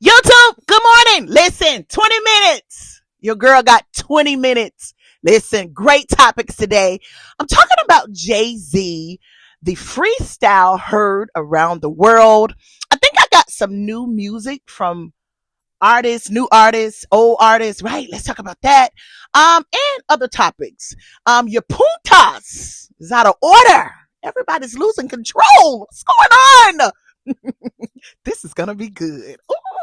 YouTube, good morning. Listen, 20 minutes. Your girl got 20 minutes. Listen, great topics today. I'm talking about Jay-Z, the freestyle heard around the world. I think I got some new music from artists, new artists, old artists, right? Let's talk about that. And other topics. Your puntas is out of order. Everybody's losing control. What's going on? This is gonna be good.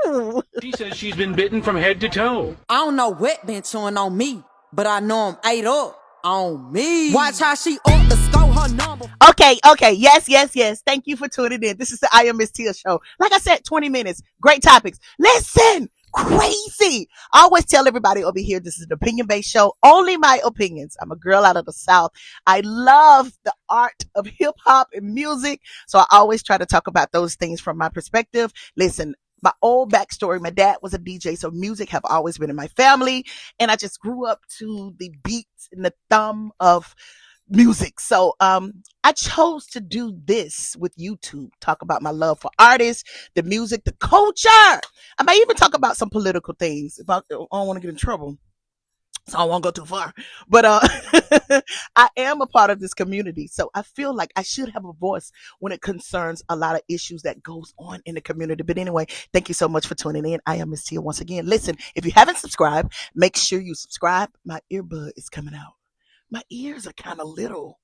Ooh. She says she's been bitten from head to toe. I don't know what been chewing on me, but I know I'm ate up on me. Watch how she up to score her number. Okay. Yes. Thank you for tuning in. This is the I Am MZTIA show. Like I said, 20 minutes. Great topics. Listen, crazy. I always tell everybody over here, this is an opinion-based show. Only my opinions. I'm a girl out of the South. I love the art of hip-hop and music. So I always try to talk about those things from my perspective. Listen, my old backstory, my dad was a DJ, so music have always been in my family. And I just grew up to the beats and the thumb of music. So I chose to do this with YouTube, talk about my love for artists, the music, the culture. I might even talk about some political things if I don't want to get in trouble. So I won't go too far. But I am a part of this community. So I feel like I should have a voice when it concerns a lot of issues that goes on in the community. But anyway, thank you so much for tuning in. I am MZTIA once again. Listen, if you haven't subscribed, make sure you subscribe. My earbud is coming out. My ears are kind of little.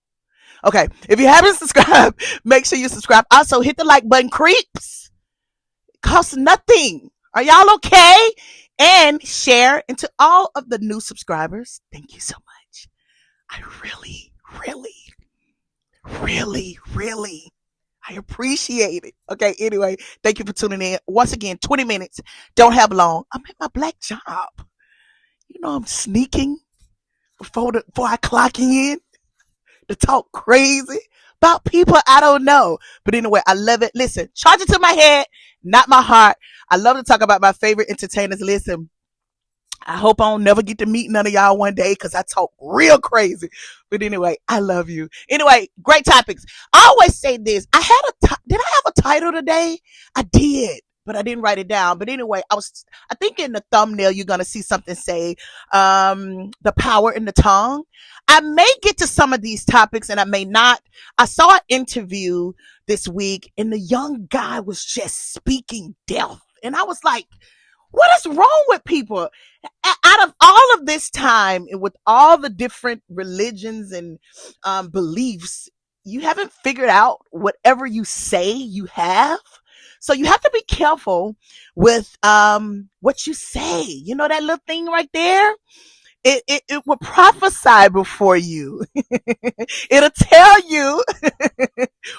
Okay, if you haven't subscribed, make sure you subscribe. Also, hit the like button, creeps. It costs nothing. Are y'all okay? And share. And to all of the new subscribers, thank you so much. I really, I appreciate it. Okay, anyway, thank you for tuning in. Once again, 20 minutes. Don't have long. I'm at my black job. You know, I'm sneaking before I clock in to talk crazy about people I don't know. But anyway, I love it. Listen, charge it to my head, not my heart. I love to talk about my favorite entertainers. Listen, I hope I don't never get to meet none of y'all one day because I talk real crazy. But anyway, I love you. Anyway, great topics. I always say this. Did I have a title today? I did, but I didn't write it down. But anyway, I think in the thumbnail, you're going to see something say, the power in the tongue. I may get to some of these topics and I may not. I saw an interview this week and the young guy was just speaking death. And I was like, what is wrong with people? Out of all of this time and with all the different religions and beliefs, you haven't figured out whatever you say you have. So you have to be careful with what you say. You know that little thing right there? It will prophesy before you. It'll tell you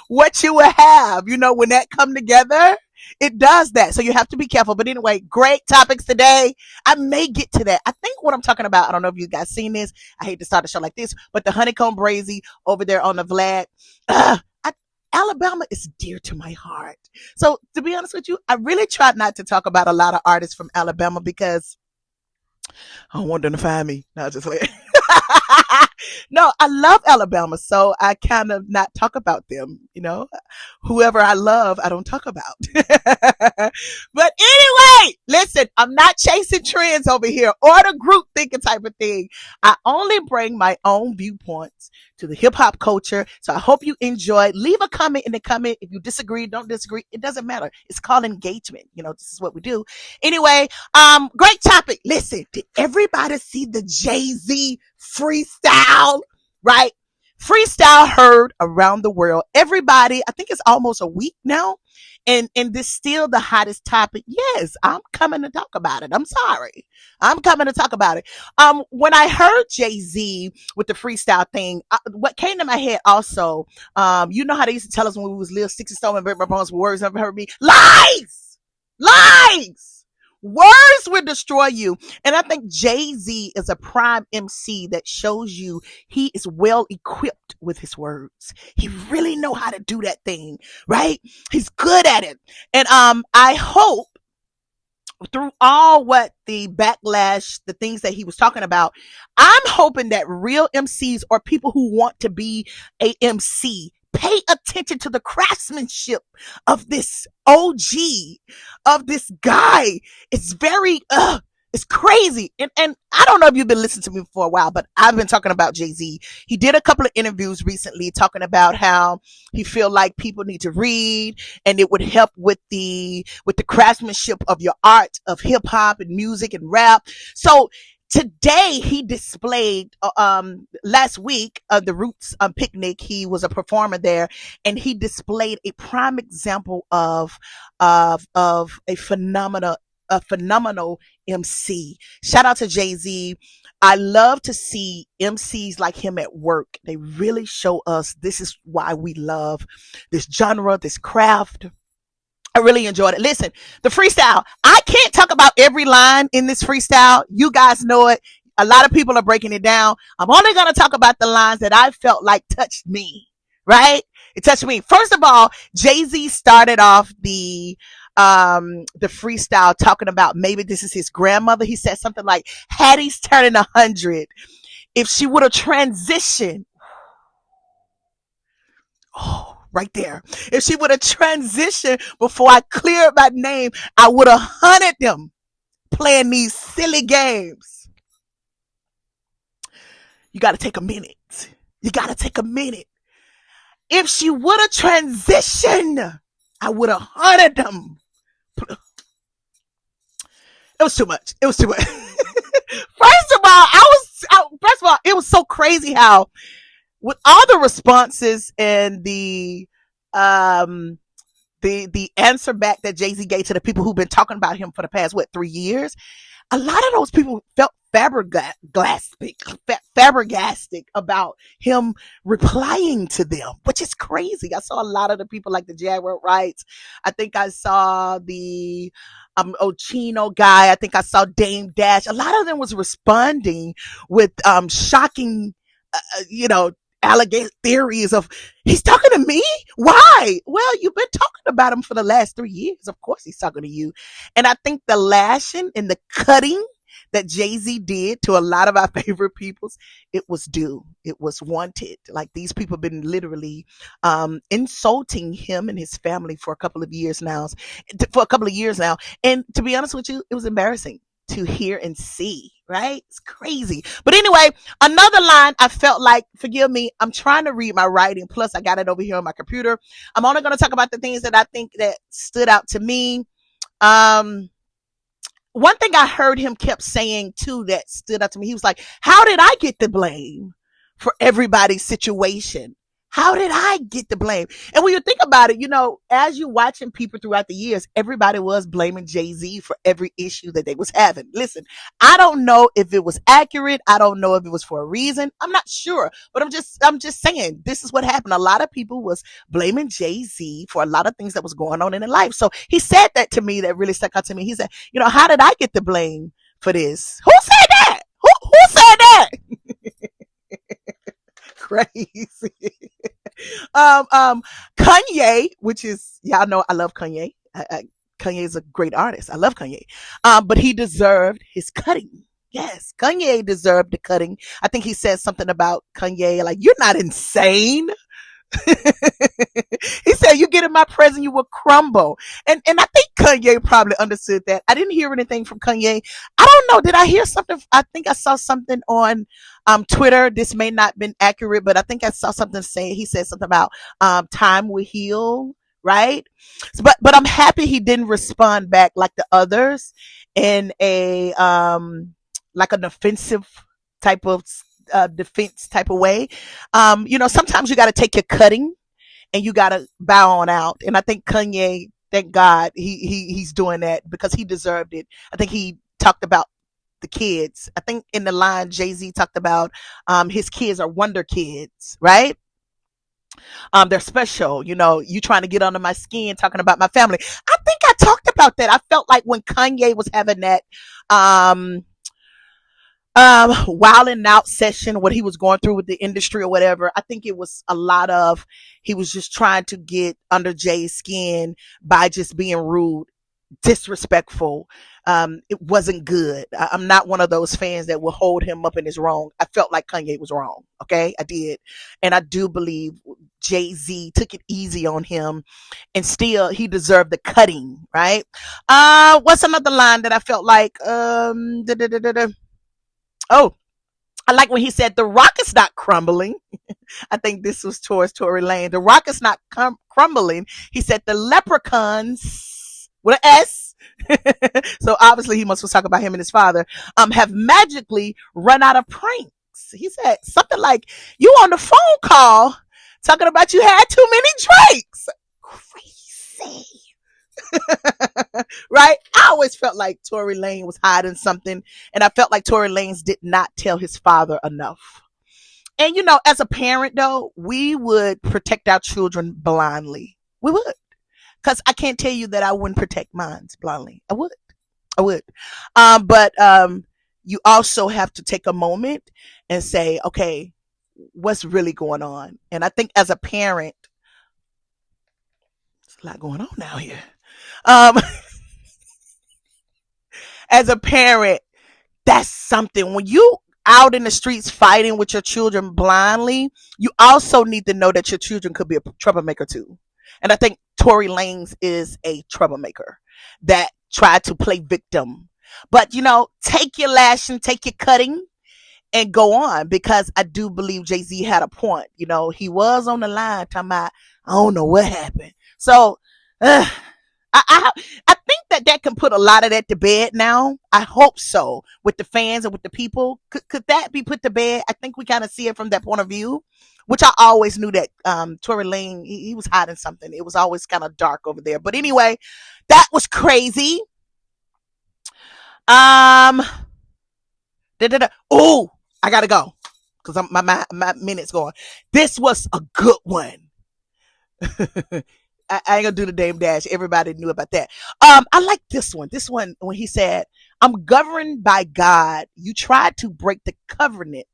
what you will have. You know, when that come together, it does that. So you have to be careful. But anyway, great topics today. I may get to that. I think what I'm talking about, I don't know if you guys seen this. I hate to start a show like this, but the honeycomb brazy over there on the Vlad. Alabama is dear to my heart. So to be honest with you, I really tried not to talk about a lot of artists from Alabama because I don't want them to find me. No, just like no, I love Alabama, so I kind of not talk about them. You know, whoever I love, I don't talk about. But anyway, listen, I'm not chasing trends over here or the group thinking type of thing. I only bring my own viewpoints to the hip hop culture. So I hope you enjoy. Leave a comment in the comment. If you disagree, don't disagree. It doesn't matter. It's called engagement. You know, this is what we do. Anyway, great topic. Listen, did everybody see the Jay-Z freestyle? Right? Freestyle heard around the world. Everybody, I think it's almost a week now. And this still the hottest topic. Yes, I'm coming to talk about it. I'm sorry. I'm coming to talk about it. When I heard Jay-Z with the freestyle thing, what came to my head also, you know how they used to tell us when we was little, 60 stone and break my bones, words never hurt me. Lies! Words will destroy you. And I think Jay-Z is a prime MC that shows you he is well equipped with his words. He really know how to do that thing, right? He's good at it. And I hope through all what the backlash, the things that he was talking about, I'm hoping that real MCs or people who want to be a MC pay attention to the craftsmanship of this OG, of this guy. It's very, it's crazy. And I don't know if you've been listening to me for a while, but I've been talking about Jay-Z. He did a couple of interviews recently talking about how he feel like people need to read and it would help with the craftsmanship of your art of hip hop and music and rap. So today he displayed last week the Roots picnic. He was a performer there, and he displayed a prime example of a phenomenal MC. Shout out to Jay-Z. I love to see MCs like him at work. They really show us this is why we love this genre, this craft. I really enjoyed it. Listen, the freestyle, I can't talk about every line in this freestyle. You guys know it. A lot of people are breaking it down. I'm only going to talk about the lines that I felt like touched me, right? It touched me. First of all, Jay-Z started off the freestyle talking about maybe this is his grandmother. He said something like, Hattie's turning 100. If she would have transitioned, right there. If she would have transitioned before I cleared my name, I would have hunted them playing these silly games. You got to take a minute. You got to take a minute. If she would have transitioned, I would have hunted them. It was too much. It was too much. First of all, it was so crazy how with all the responses and the answer back that Jay-Z gave to the people who've been talking about him for the past 3 years, a lot of those people felt flabbergastic about him replying to them, which is crazy. I saw a lot of the people like the Jaguar Rights. I think I saw the Ochino guy. I think I saw Dame Dash. A lot of them was responding with shocking, allegate theories of he's talking to me. Why? Well, you've been talking about him for the last 3 years. Of course he's talking to you. And I think the lashing and the cutting that Jay-Z did to a lot of our favorite peoples, it was due. It was wanted. Like these people have been literally insulting him and his family for a couple of years now. And to be honest with you, it was embarrassing to hear and see, right? It's crazy. But anyway, another line I felt like, forgive me, I'm trying to read my writing. Plus I got it over here on my computer. I'm only going to talk about the things that I think that stood out to me. One thing I heard him kept saying too that stood out to me, he was like, how did I get the blame for everybody's situation? How did I get the blame? And when you think about it, as you're watching people throughout the years, everybody was blaming Jay-Z for every issue that they was having. Listen, I don't know if it was accurate. I don't know if it was for a reason. I'm not sure, but I'm just saying this is what happened. A lot of people was blaming Jay-Z for a lot of things that was going on in their life. So he said that to me that really stuck out to me. He said, how did I get the blame for this? Who said that? Who said that? Crazy. Kanye, which is, y'all know I love Kanye. Kanye is a great artist. I love Kanye. But he deserved his cutting. Yes, Kanye deserved the cutting. I think he said something about Kanye, like, you're not insane. He said, you get in my presence, you will crumble. And I think Kanye probably understood that. I didn't hear anything from Kanye. I don't know. Did I hear something? I think I saw something on Twitter. This may not have been accurate, but I think I saw something saying, he said something about time will heal, right? So, but I'm happy he didn't respond back like the others in a like an offensive type of defense type of way. Sometimes you got to take your cutting and you got to bow on out. And I think Kanye, thank God, he's doing that because he deserved it. I think he talked about the kids. I think in the line Jay-Z talked about his kids are wonder kids, right? They're special. You trying to get under my skin, talking about my family. I think I talked about that. I felt like when Kanye was having that wilding out session, what he was going through with the industry or whatever, I think it was a lot of, he was just trying to get under Jay's skin by just being rude. disrespectful. It wasn't good. I'm not one of those fans that will hold him up in his wrong. I felt like Kanye was wrong. Okay, I did, and I do believe Jay-Z took it easy on him, and still he deserved the cutting. Right? What's another line that I felt like? Oh, I like when he said the rock is not crumbling. I think this was towards Tory Lane. The rock is not crumbling. He said the leprechauns with an S. So obviously he must was talking about him and his father. Have magically run out of pranks. He said something like, "You on the phone call talking about you had too many drinks." Crazy. Right? I always felt like Tory Lane was hiding something, and I felt like Tory Lanez did not tell his father enough. And as a parent though, we would protect our children blindly. We would. Because I can't tell you that I wouldn't protect mine blindly. I would. But you also have to take a moment and say, okay, what's really going on? And I think as a parent, there's a lot going on now here. As a parent, that's something. When you out in the streets fighting with your children blindly, you also need to know that your children could be a troublemaker too. And I think Tory Lanez is a troublemaker that tried to play victim. But take your lashing, take your cutting, and go on, because I do believe Jay-Z had a point. He was on the line talking about, I don't know what happened. So I think that can put a lot of that to bed now. I hope so, with the fans and with the people. Could that be put to bed? I think we kind of see it from that point of view, which I always knew that Tory Lane, he was hiding something. It was always kind of dark over there. But anyway, that was crazy. Oh, I gotta go because my minute's going. This was a good one. I ain't gonna do the Dame Dash. Everybody knew about that. I like this one. This one, when he said, "I'm governed by God. You tried to break the covenant."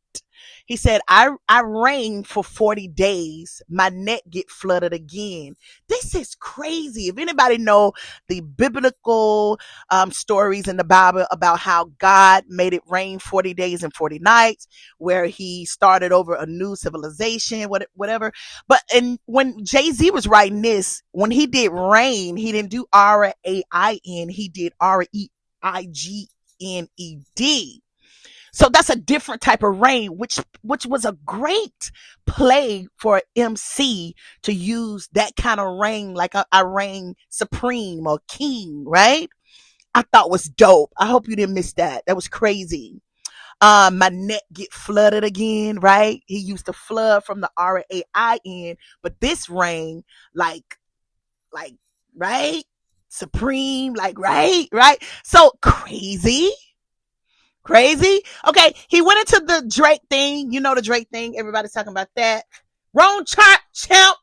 He said, I reign for 40 days. My net get flooded again. This is crazy. If anybody know the biblical stories in the Bible about how God made it rain 40 days and 40 nights, where he started over a new civilization, whatever. But when Jay-Z was writing this, when he did rain, he didn't do R-A-I-N. He did R-E-I-G-N-E-D. So that's a different type of rain, which was a great play for MC to use that kind of rain, like I reign supreme or king, right? I thought was dope. I hope you didn't miss that. That was crazy. My net get flooded again, right? He used to flood from the R-A-I-N, but this rain, like, right? Supreme, like, right? So crazy. Okay, he went into the Drake thing. The Drake thing. Everybody's talking about that. Wrong chart, champ.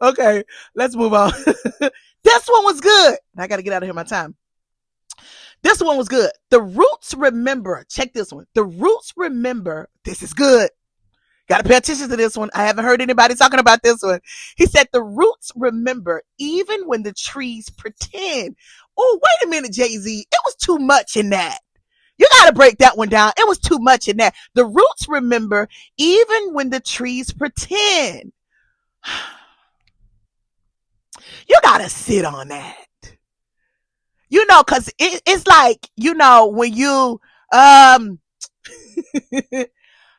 Okay, let's move on. This one was good. I got to get out of here my time. This one was good. The Roots remember. Check this one. The Roots remember. This is good. Got to pay attention to this one. I haven't heard anybody talking about this one. He said, the Roots remember even when the trees pretend. Oh, wait a minute, Jay-Z. It was too much in that. You got to break that one down. It was too much in that. The Roots remember even when the trees pretend. You got to sit on that. Because it's like, when you,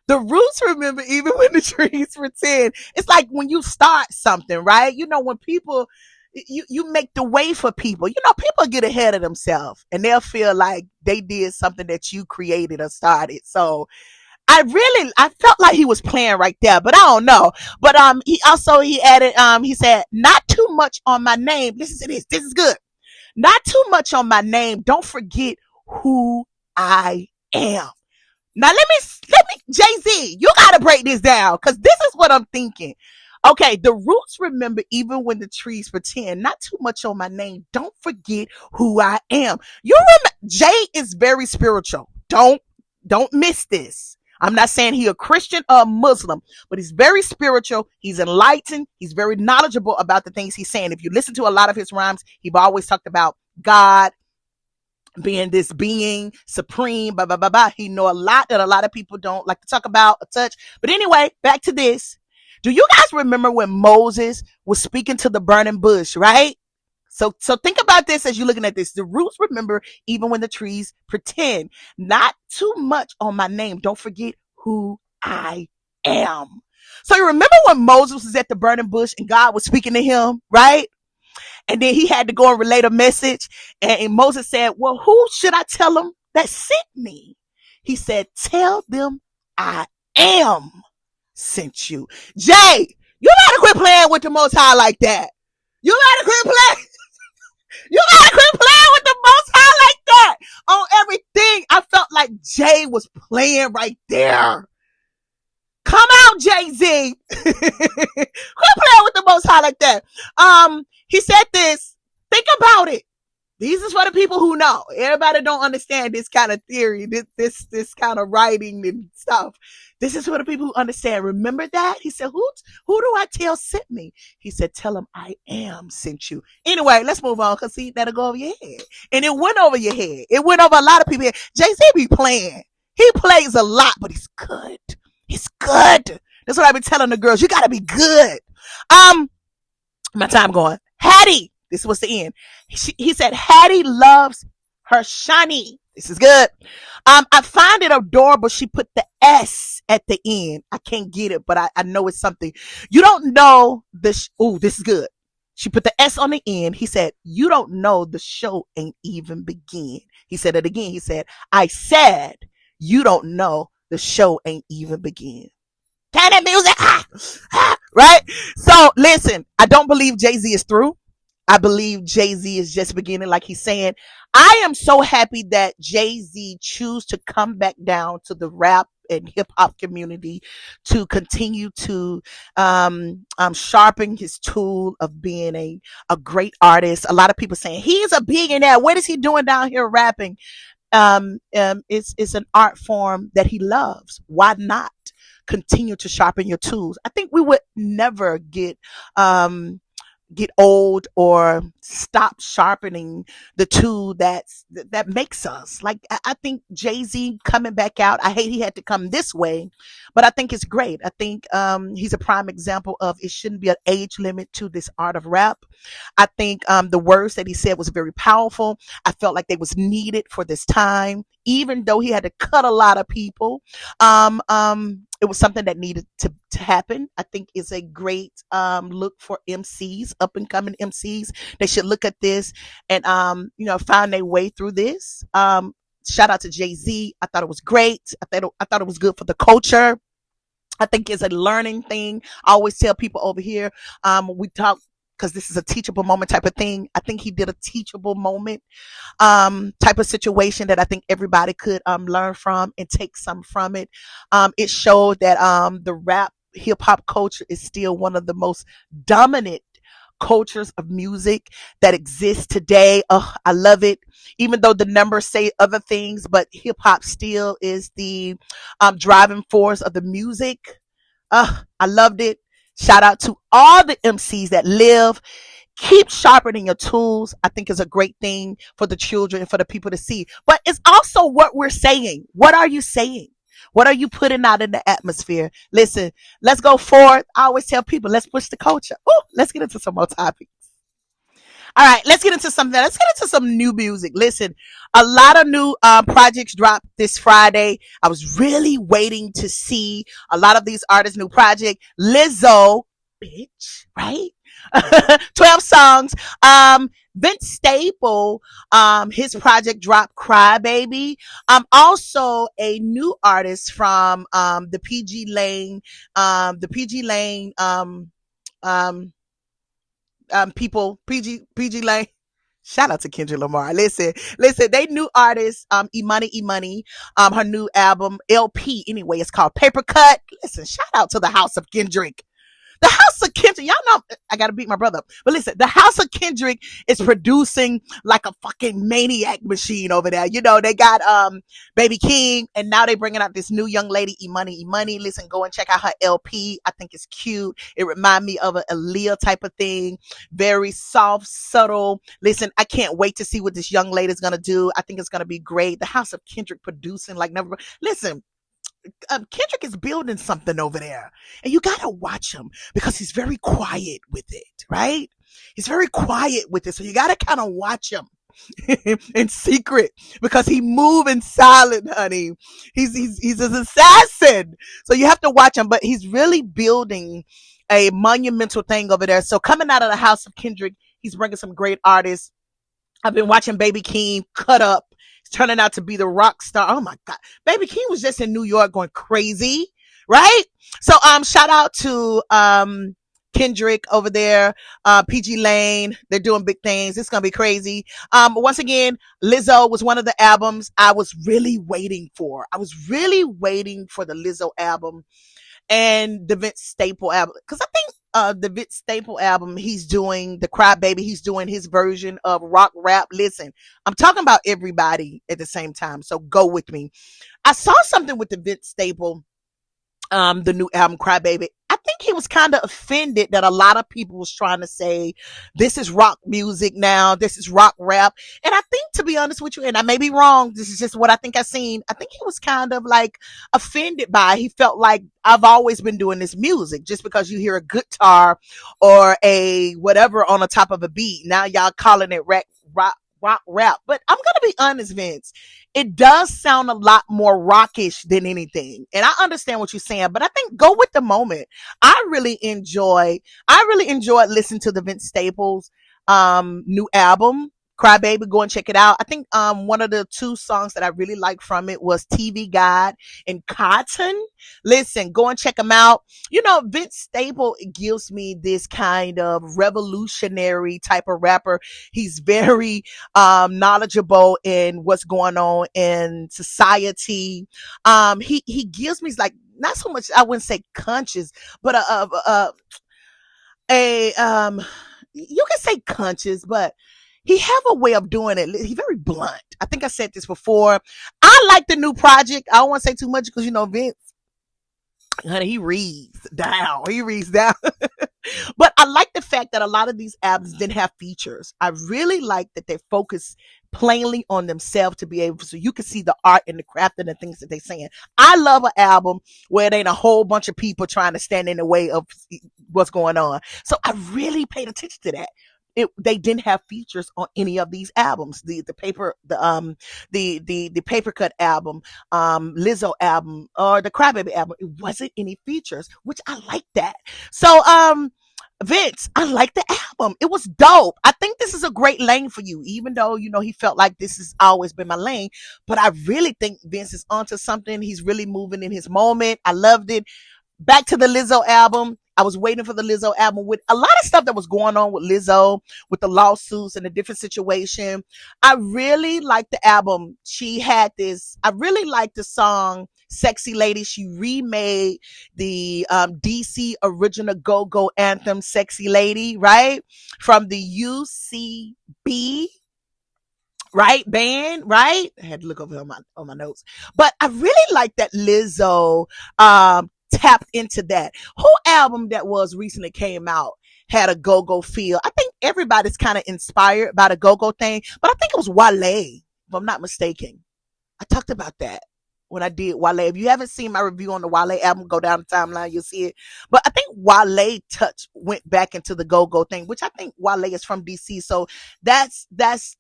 the Roots remember even when the trees pretend. It's like when you start something, right? When people, you make the way for people. People get ahead of themselves and they'll feel like they did something that you created or started. So I felt like he was playing right there, but I don't know. But he added, he said, not too much on my name. Listen to this. This is good. Not too much on my name. Don't forget who I am. Now let me, Jay-Z, you got to break this down because this is what I'm thinking. Okay, the Roots remember even when the trees pretend. Not too much on my name. Don't forget who I am. You remember, Jay is very spiritual. Don't miss this. I'm not saying he a Christian or a Muslim, but he's very spiritual. He's enlightened. He's very knowledgeable about the things he's saying. If you listen to a lot of his rhymes, he's always talked about God being this being supreme, blah, blah, blah, blah. He know a lot that a lot of people don't like to talk about, a touch. But anyway, back to this. Do you guys remember when Moses was speaking to the burning bush, right? So think about this as you're looking at this. The roots remember even when the trees pretend. Not too much on my name. Don't forget who I am. So you remember when Moses was at the burning bush and God was speaking to him, right? And then he had to go and relate a message. And Moses said, well, who should I tell them that sent me? He said, tell them I am sent you. Jay, you gotta quit playing with the Most High like that. You gotta quit playing. You gotta quit playing with the Most High like that on everything. I felt like Jay was playing right there. Come out, Jay-Z. Quit playing with the Most High like that. He said this. Think about it. These is for the people who know. Everybody don't understand this kind of theory, this kind of writing and stuff. This is for the people who understand. Remember that? He said, who do I tell sent me? He said, tell them I am sent you. Anyway, let's move on, because see, that'll go over your head. And it went over your head. It went over a lot of people's head. Jay-Z be playing. He plays a lot, but he's good. He's good. That's what I be telling the girls. You gotta be good. My time going. Hattie. This was the end. He said, Hattie loves her shiny. This is good. I find it adorable. She put the S at the end. I can't get it, but I know it's something. You don't know this. Oh, this is good. She put the S on the end. He said, you don't know the show ain't even begin. He said it again. He said, I said, you don't know the show ain't even begin. Turn that music. Right? So listen, I don't believe Jay-Z is through. I believe Jay-Z is just beginning, like he's saying. I am so happy that Jay-Z choose to come back down to the rap and hip hop community to continue to sharpen his tool of being a great artist. A lot of people saying he's a billionaire. What is he doing down here rapping? It's an art form that he loves. Why not continue to sharpen your tools? I think we would never get old or stop sharpening the tool that makes us. Like, I think Jay-Z coming back out, I hate he had to come this way, but I think it's great. I think he's a prime example of it shouldn't be an age limit to this art of rap. I think the words that he said was very powerful. I felt like they was needed for this time, even though he had to cut a lot of people. It was something that needed to happen. I think it's a great look for MCs, up and coming MCs. They should look at this and find their way through this. Shout out to Jay-Z. I thought it was great. I thought it was good for the culture. I think it's a learning thing. I always tell people over here, we talk, because this is a teachable moment type of thing. I think he did a teachable moment type of situation that I think everybody could learn from and take some from it. It showed that the rap hip hop culture is still one of the most dominant cultures of music that exists today. I love it. Even though the numbers say other things, but hip hop still is the driving force of the music. I loved it. Shout out to all the MCs that live. Keep sharpening your tools. I think is a great thing for the children and for the people to see. But it's also what we're saying. What are you saying? What are you putting out in the atmosphere? Listen, let's go forward. I always tell people, let's push the culture. Ooh, let's get into some more topics. All right, let's get into something. Let's get into some new music. Listen, a lot of new projects dropped this Friday. I was really waiting to see a lot of these artists' new project. Lizzo, bitch, right? 12 songs. Vince Staple, his project dropped, Cry Baby. Also a new artist from the PG Lane, people, PG Lane. Shout out to Kendrick Lamar. Listen, they new artist, Imani, her new album, LP anyway, it's called Paper Cut. Listen, shout out to the house of Kendrick. The House of Kendrick, y'all know I gotta beat my brother up. But listen, the House of Kendrick is producing like a fucking maniac machine over there. You know, they got Baby King, and now they bringing out this new young lady, E Money. Listen, go and check out her LP. I think it's cute. It remind me of a Aaliyah type of thing. Very soft, subtle. Listen, I can't wait to see what this young lady is gonna do. I think it's gonna be great. The House of Kendrick producing like never. Listen, Kendrick is building something over there, and you gotta watch him because he's very quiet with it, right? He's very quiet with it, so you gotta kind of watch him in secret because he move in silent, honey. He's an assassin, so you have to watch him. But he's really building a monumental thing over there. So coming out of the House of Kendrick, he's bringing some great artists. I've been watching Baby King cut up. He's turning out to be the rock star. Oh my God. Baby King was just in New York going crazy, right? So shout out to Kendrick over there, PG Lane. They're doing big things. It's gonna be crazy. Once again, Lizzo was one of the albums I was really waiting for. I was really waiting for the Lizzo album and the Vince Staple album, because I think the Vince Staple album, he's doing the Cry Baby, he's doing his version of rock rap. Listen, I'm talking about everybody at the same time, so go with me. I saw something with the Vince Staple, the new album Cry Baby. I think he was kind of offended that a lot of people was trying to say this is rock music now, this is rock rap. And I think, to be honest with you, and I may be wrong, this is just what I think I seen, I think he was kind of like offended by it. He felt like, I've always been doing this music. Just because you hear a guitar or a whatever on the top of a beat, now y'all calling it rock rap. But I'm gonna be honest, Vince, it does sound a lot more rockish than anything. And I understand what you're saying, but I think go with the moment. I really enjoyed listening to the Vince Staples new album, Cry Baby. Go and check it out. I think one of the two songs that I really liked from it was TV Guide and Cotton. Listen, go and check them out. You know, Vince Staple gives me this kind of revolutionary type of rapper. He's very knowledgeable in what's going on in society. He gives me like, not so much, I wouldn't say conscious, but you can say conscious, but he have a way of doing it. He's very blunt. I think I said this before. I like the new project. I don't want to say too much because, you know, Vince, honey, he reads down. But I like the fact that a lot of these albums didn't have features. I really like that they focus plainly on themselves to be able, so you can see the art and the craft and the things that they're saying. I love an album where it ain't a whole bunch of people trying to stand in the way of what's going on. So I really paid attention to that. They didn't have features on any of these albums. The paper cut album, Lizzo album, or the Crybaby album. It wasn't any features, which I like that. So Vince, I like the album. It was dope. I think this is a great lane for you, even though, you know, he felt like this has always been my lane. But I really think Vince is onto something. He's really moving in his moment. I loved it. Back to the Lizzo album. I was waiting for the Lizzo album with a lot of stuff that was going on with Lizzo, with the lawsuits and the different situation. I really liked the album. She had this, I really liked the song Sexy Lady. She remade the DC original go-go anthem Sexy Lady, right? From the UCB, right? Band, right? I had to look over here on my notes. But I really like that Lizzo tapped into that. Whole album that was recently came out had a go-go feel. I think everybody's kind of inspired by the go-go thing, but I think it was Wale, if I'm not mistaken. I talked about that when I did Wale. If you haven't seen my review on the Wale album, go down the timeline, you'll see it. But I think Wale went back into the go-go thing, which I think Wale is from DC, so that's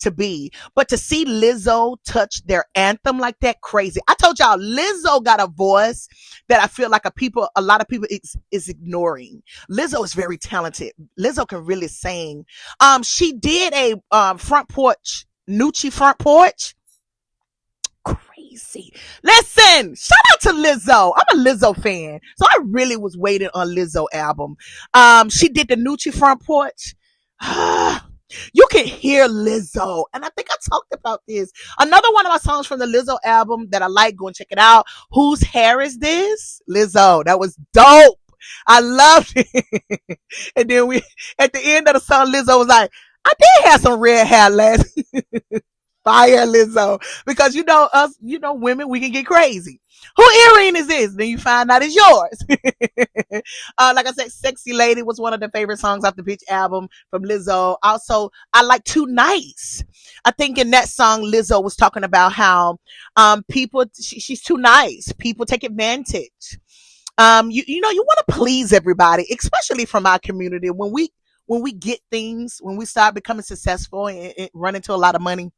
to be. But to see Lizzo touch their anthem like that, crazy. I told y'all, Lizzo got a voice that I feel like a lot of people is ignoring. Lizzo is very talented. Lizzo can really sing. She did a front porch, Nucci front porch. Crazy. Listen, shout out to Lizzo. I'm a Lizzo fan, so I really was waiting on Lizzo album. She did the Nucci front porch. You can hear Lizzo, and I think I talked about this. Another one of my songs from the Lizzo album that I like, go and check it out. Whose Hair Is This? Lizzo. That was dope. I loved it. And then at the end of the song, Lizzo was like, I did have some red hair last. Fire Lizzo. Because you know us, women, we can get crazy. Who earring is this? Then you find out it's yours. Like I said, Sexy Lady was one of the favorite songs off the Bitch album from Lizzo. Also, I like Too Nice. I think in that song, Lizzo was talking about how she's too nice. People take advantage. You want to please everybody, especially from our community. When we get things, when we start becoming successful and run into a lot of money,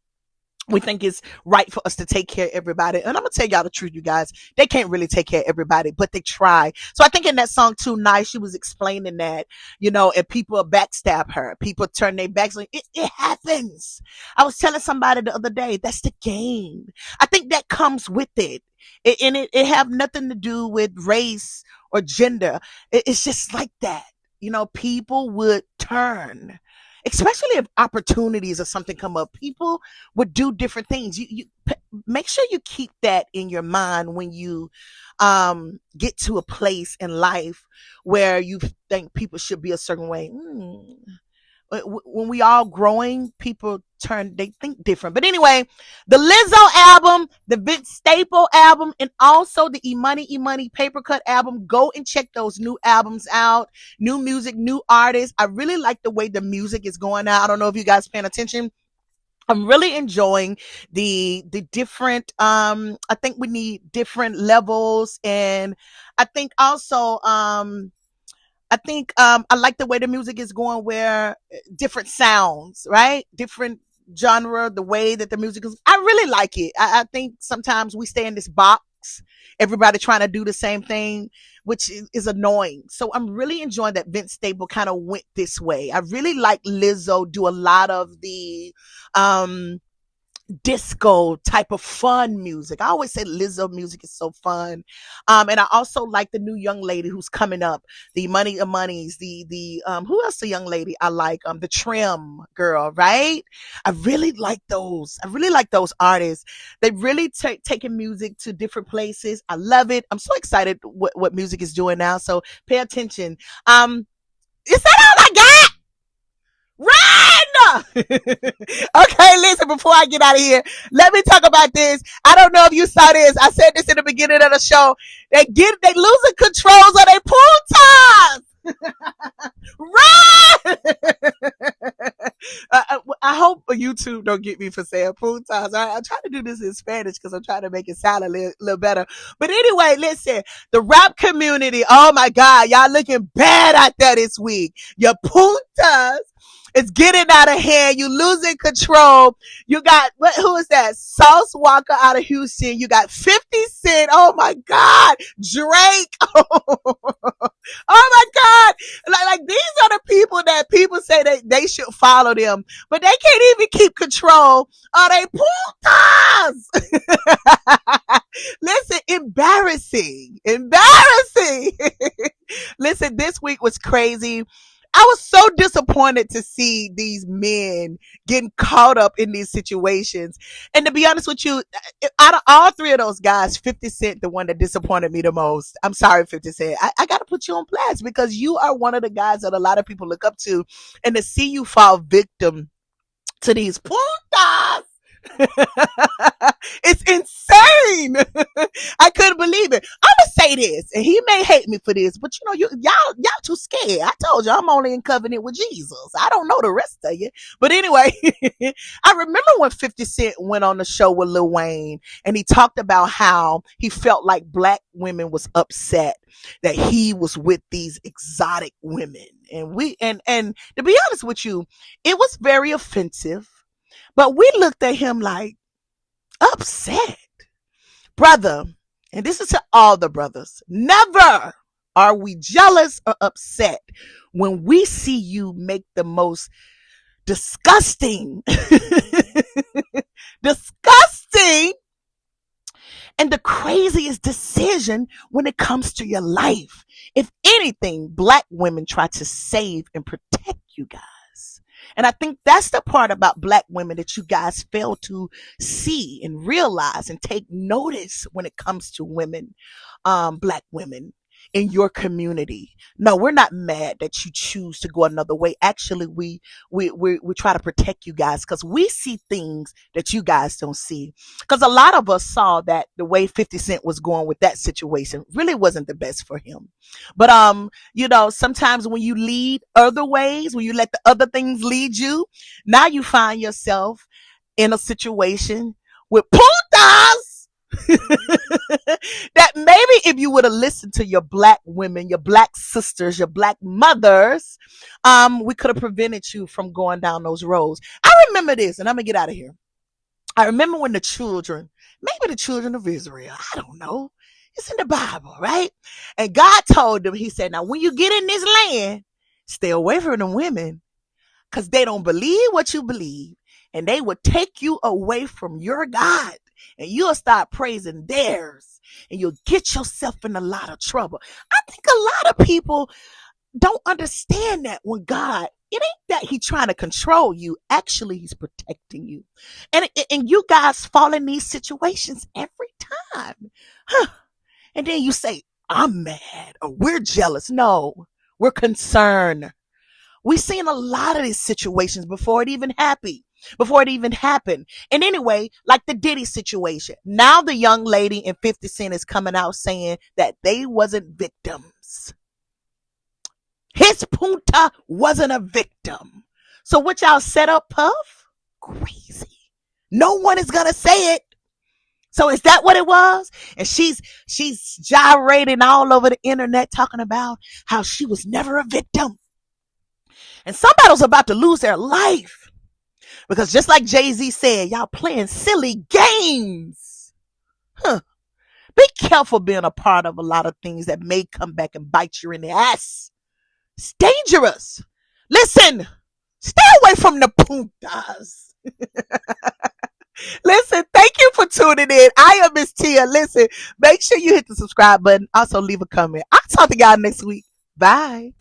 we think it's right for us to take care of everybody. And I'm going to tell y'all the truth, you guys. They can't really take care of everybody, but they try. So I think in that song, Too Nice, she was explaining that, and people backstab her. People turn their backs on it happens. I was telling somebody the other day, that's the game. I think that comes with it. It have nothing to do with race or gender. It's just like that. People would turn. Especially if opportunities or something come up, people would do different things. You make sure you keep that in your mind when you get to a place in life where you think people should be a certain way. When we all growing, people they think different. But anyway, the Lizzo album, the Vince Staple album, and also the E-Money Paper Cut album. Go and check those new albums out. New music, new artists. I really like the way the music is going out. I don't know if you guys paying attention. I'm really enjoying the different, I think we need different levels. And I think also, I like the way the music is going where different sounds, right? Different genre, the way that the music is. I really like it. I think sometimes we stay in this box, everybody trying to do the same thing, which is annoying. So I'm really enjoying that Vince Staples kind of went this way. I really like Lizzo do a lot of the, disco type of fun music. I always say Lizzo music is so fun. And I also like the new young lady who's coming up, the Monies, the who else the young lady I like? The Trim girl, right? I really like those. I really like those artists. They really taking music to different places. I love it. I'm so excited what music is doing now. So pay attention. Is that all I got? Run! Okay, listen, before I get out of here, let me talk about this. I don't know if you saw this. I said this in the beginning of the show. They losing controls of their pool times. Run! I hope YouTube don't get me for saying pool times. I'm trying to do this in Spanish because I'm trying to make it sound a little better. But anyway, listen, the rap community, oh my God, y'all looking bad out there this week. Your puntas. It's getting out of hand. You losing control. You got, who is that? Sauce Walker out of Houston. You got 50 Cent. Oh my God. Drake. Oh my God. Like these are the people that people say they should follow them, but they can't even keep control of their putas. Listen, embarrassing. Listen, this week was crazy. I was so disappointed to see these men getting caught up in these situations. And to be honest with you, out of all three of those guys, 50 Cent, the one that disappointed me the most. I'm sorry, 50 Cent. I got to put you on blast because you are one of the guys that a lot of people look up to. And to see you fall victim to these putas. It's insane. I couldn't believe it. I'm gonna say this, and he may hate me for this, but y'all too scared. I told you I'm only in covenant with Jesus. I don't know the rest of you. But anyway, I remember when 50 Cent went on the show with Lil Wayne, and he talked about how he felt like black women was upset that he was with these exotic women, and to be honest with you, it was very offensive. But we looked at him like, upset. Brother, and this is to all the brothers, never are we jealous or upset when we see you make the most disgusting and the craziest decision when it comes to your life. If anything, black women try to save and protect you guys. And I think that's the part about black women that you guys fail to see and realize and take notice when it comes to women, black women. in your community. No, we're not mad that you choose to go another way. Actually, we try to protect you guys because we see things that you guys don't see. Because a lot of us saw that the way 50 Cent was going with that situation really wasn't the best for him. But sometimes when you lead other ways, when you let the other things lead you, now you find yourself in a situation with puntas that maybe if you would have listened to your black women, your black sisters, your black mothers, we could have prevented you from going down those roads. I remember this, and I'm gonna get out of here. I remember when the children, maybe the children of Israel, I don't know, it's in the Bible, right? And God told them, he said, now when you get in this land, stay away from them women because they don't believe what you believe, and they will take you away from your God, and you'll start praising theirs, and you'll get yourself in a lot of trouble. I think a lot of people don't understand that when God, it ain't that he trying to control you. Actually, he's protecting you. And you guys fall in these situations every time. And then you say, I'm mad or we're jealous. No, we're concerned. We've seen a lot of these situations before it even happened. And anyway, like the Diddy situation. Now the young lady in 50 Cent is coming out saying that they wasn't victims. His punta wasn't a victim. So what y'all set up, Puff? Crazy. No one is going to say it. So is that what it was? And she's gyrating all over the internet talking about how she was never a victim. And somebody was about to lose their life. Because just like Jay-Z said, y'all playing silly games. Be careful being a part of a lot of things that may come back and bite you in the ass. It's dangerous. Listen, stay away from the puntas. Listen, thank you for tuning in. I am MZTIA. Listen, make sure you hit the subscribe button. Also leave a comment. I'll talk to y'all next week. Bye.